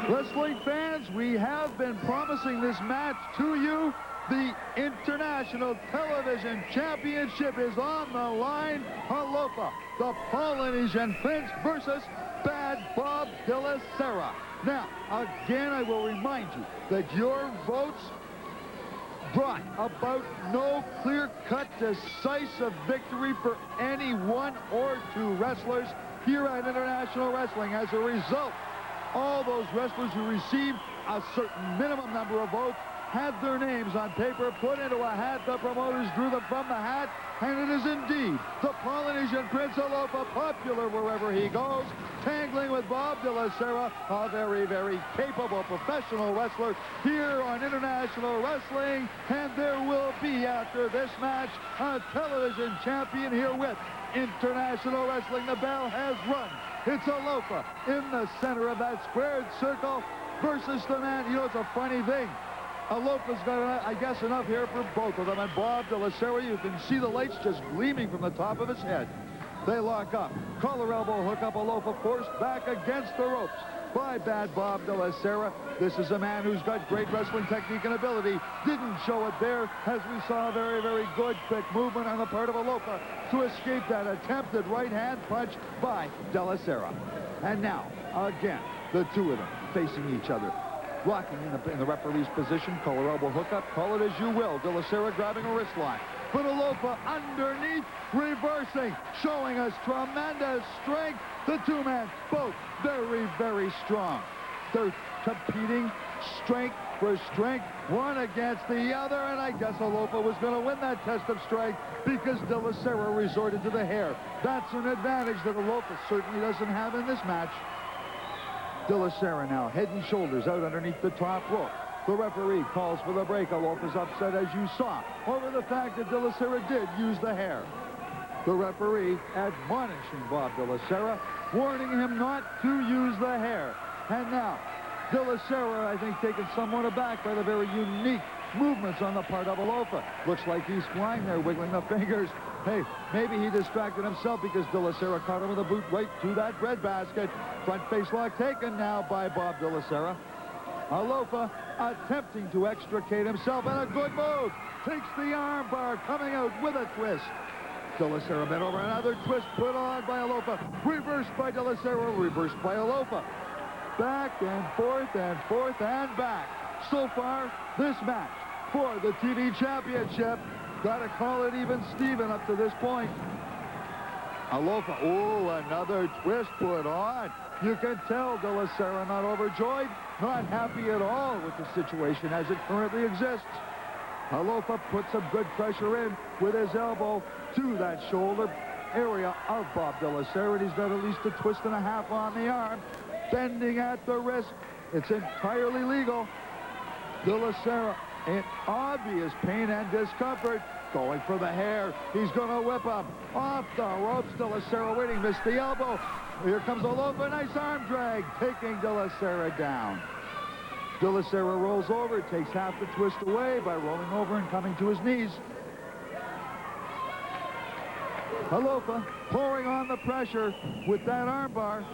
Wrestling fans, we have been promising this match to you. The International Television Championship is on the line. Alofa, the Polynesian Prince versus Bad Bob Della Serra. Now, again, I will remind you that your votes brought about no clear-cut, decisive victory for any one or two wrestlers here at International Wrestling. As a result, all those wrestlers who received a certain minimum number of votes had their names on paper put into a hat. The promoters drew them from the hat, and it is indeed the Polynesian Prince Alofa, popular wherever he goes, tangling with Bob Della Serra, a very, very capable professional wrestler here on International Wrestling. And there will be, after this match, a television champion here with International Wrestling. The bell has rung. It's Alofa in the center of that squared circle versus the man. You know, it's a funny thing. Alofa's got, I guess, enough here for both of them. And Bob Della Serra, you can see the lights just gleaming from the top of his head. They lock up. Collar elbow hook up. Alofa forced back against the ropes by Bad Bob Della Serra. This is a man who's got great wrestling technique and ability. Didn't show it there, as we saw a very, very good quick movement on the part of Alofa to escape that attempted right-hand punch by Della Serra. And now, again, the two of them facing each other. Rocking in the referee's position, collar elbow hookup, call it as you will. Della Serra grabbing a wrist line. But Alofa underneath, reversing, showing us tremendous strength. The two men, both very, very strong. They're competing strength for strength, one against the other, and I guess Alofa was going to win that test of strength because Della Serra resorted to the hair. That's an advantage that Alofa certainly doesn't have in this match. Della Serra now, head and shoulders out underneath the top rope. The referee calls for the break. Alofa's upset, as you saw, over the fact that Della Serra did use the hair. The referee admonishing Bob Della Serra, warning him not to use the hair. And now, Della Serra, I think, taken somewhat aback by the very unique movements on the part of Alofa. Looks like he's flying there, wiggling the fingers. Hey, maybe he distracted himself because Della Serra caught him with a boot right to that breadbasket. Front face lock taken now by Bob Della Serra. Alofa attempting to extricate himself, and a good move. Takes the arm bar, coming out with a twist. Della Serra bent over, another twist put on by Alofa. Reversed by Della Serra, reversed by Alofa. Back and forth and back. So far, this match for the TV Championship. Got to call it even Steven up to this point. Alofa, oh, another twist put on. You can tell Della Serra not overjoyed, not happy at all with the situation as it currently exists. Alofa puts some good pressure in with his elbow to that shoulder area of Bob Della Serra. And he's got at least a twist and a half on the arm, bending at the wrist. It's entirely legal. Della Serra in obvious pain and discomfort, going for the hair. He's going to whip up off the ropes. Della Serra waiting, missed the elbow. Here comes Alofa, nice arm drag, taking Della Serra down. Della Serra rolls over, takes half the twist away by rolling over and coming to his knees. Alofa pouring on the pressure with that arm bar.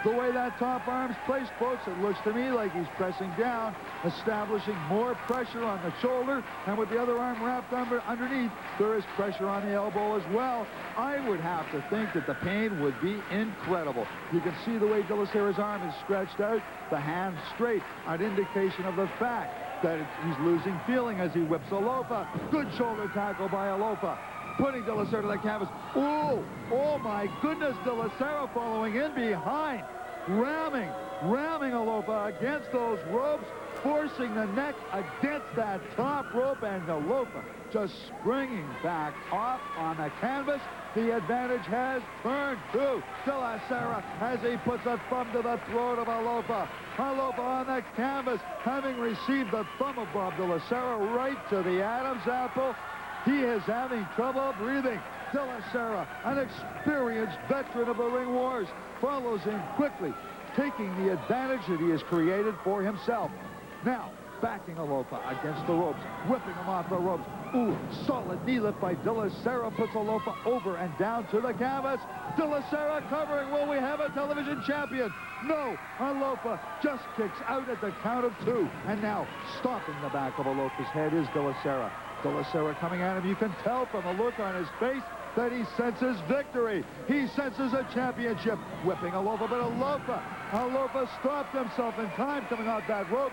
The way that top arm's placed, folks, it looks to me like he's pressing down, establishing more pressure on the shoulder, and with the other arm wrapped underneath, there is pressure on the elbow as well. I would have to think that the pain would be incredible. You can see the way Della Serra's arm is stretched out, the hand straight, an indication of the fact that he's losing feeling as he whips Alofa. Good shoulder tackle by Alofa, putting Della Serra to the canvas. Oh my goodness, Della Serra following in behind, ramming Alofa against those ropes, forcing the neck against that top rope, and Alofa just springing back off on the canvas. The advantage has turned to Della Serra as he puts a thumb to the throat of Alofa. Alofa on the canvas, having received the thumb of Bob Della Serra right to the Adam's apple. He is having trouble breathing. Della Serra, an experienced veteran of the ring wars, follows in quickly, taking the advantage that he has created for himself. Now, backing Alofa against the ropes, whipping him off the ropes, Ooh, solid knee lift by Della Serra puts Alofa over and down to the canvas. Della Serra covering. Will we have a television champion? No. Alofa just kicks out at the count of 2. And now, stopping the back of Alofa's head is Della Serra. Della Serra coming at him. You can tell from the look on his face that he senses victory. He senses a championship. Whipping Alofa, but Alofa stopped himself in time coming off that rope.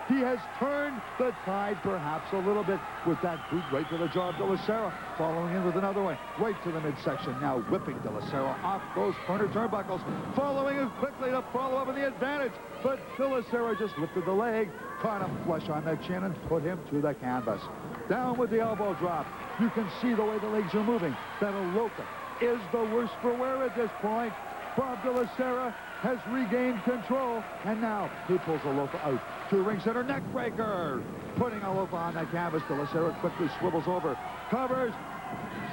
He has turned the tide perhaps a little bit with that boot right to the jaw of Della Serra. Following in with another one right to the midsection. Now whipping Della Serra off those corner turnbuckles. Following him quickly to follow up with the advantage. But Della Serra just lifted the leg, caught him flush on the chin, and put him to the canvas. Down with the elbow drop. You can see the way the legs are moving. That Alofa is the worse for wear at this point. Bob Della Serra has regained control, and now he pulls Alofa out to ring center neck breaker. Putting Alofa on that canvas, Della Serra quickly swivels over, covers.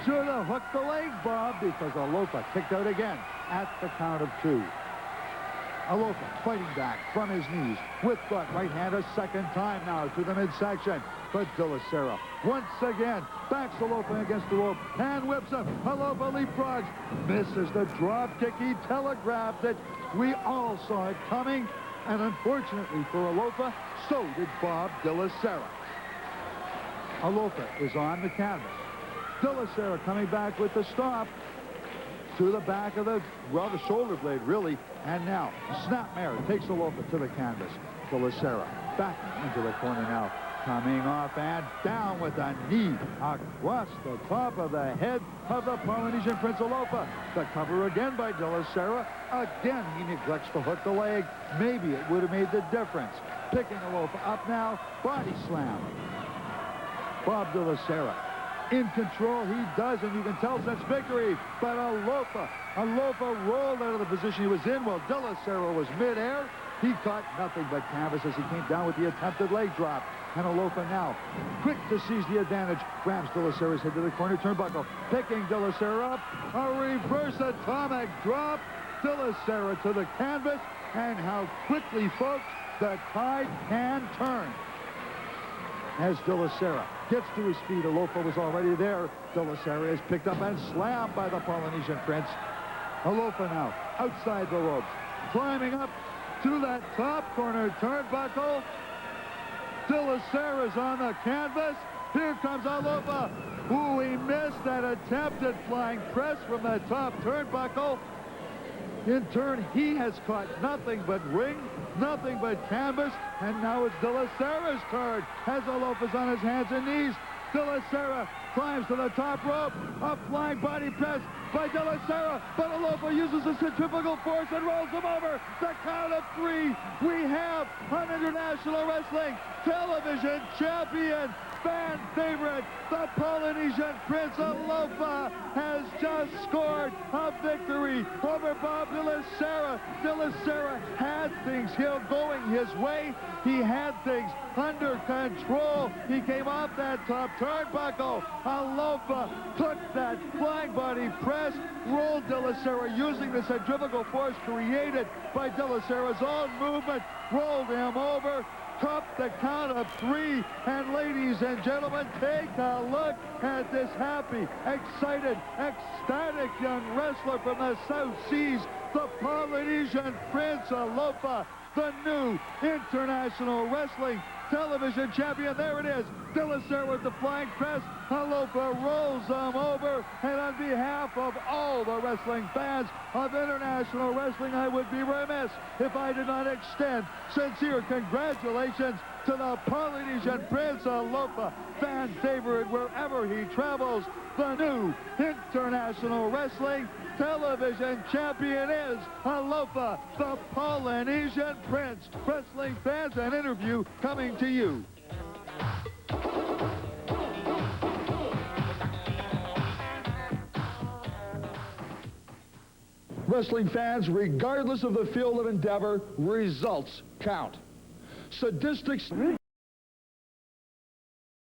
Should have hooked the leg, Bob, because Alofa kicked out again at the count of 2. Alofa fighting back from his knees with that right hand a second time now to the midsection. But Della Serra once again backs Alofa against the rope and whips him. Alofa leapfrogs, misses the drop kick. He telegraphed it. We all saw it coming. And unfortunately for Alofa, so did Bob Della Serra. Alofa is on the canvas. Della Serra coming back with the stop to the back of the shoulder blade, really. And now, Snapmare takes Alofa to the canvas. Della Serra back into the corner now. Coming off and down with a knee across the top of the head of the Polynesian Prince Alofa. The cover again by Della Serra. Again, he neglects to hook the leg. Maybe it would have made the difference. Picking Alofa up now. Body slam. Bob Della Serra in control. He does, and you can tell since victory. But Alofa rolled out of the position he was in while Della Serra was midair. He caught nothing but canvas as he came down with the attempted leg drop. And Alofa now, quick to seize the advantage, grabs Della Serra's head to the corner turnbuckle, picking Della Serra up, a reverse atomic drop, Della Serra to the canvas, and how quickly, folks, the tide can turn. As Della Serra gets to his feet, Alofa was already there. Della Serra is picked up and slammed by the Polynesian Prince. Alofa now, outside the ropes, climbing up to that top corner turnbuckle. Della Serra's on the canvas. Here comes Alofa. Ooh, he missed that attempted flying press from that top turnbuckle. In turn, he has caught nothing but ring, nothing but canvas, and now it's Della Serra's turn as Alofa's on his hands and knees. Della Serra climbs to the top rope. A flying body press by Della Serra, but Alofa uses the centrifugal force and rolls him over. The count of 3. We have an international wrestling television champion, fan favorite, the Polynesian Prince Alofa has just scored a victory over Bob Della Serra. Della Serra had things here going his way. He had things under control. He came off that top turnbuckle. Alofa took that flying body press, rolled Della Serra using the centrifugal force created by Della Serra's own movement, rolled him over, topped the count of 3, and ladies and gentlemen, take a look at this happy, excited, ecstatic young wrestler from the South Seas, the Polynesian Prince Alofa, the new international wrestling television champion. There it is. Della Serra with the flying press. Alofa rolls them over. And on behalf of all the wrestling fans of international wrestling, I would be remiss if I did not extend sincere congratulations to the Polynesian Prince Alofa, fan favorite wherever he travels. The new international wrestling television champion is Alofa, the Polynesian Prince. Wrestling fans, an interview coming to you. Wrestling fans, regardless of the field of endeavor, results count. Statistics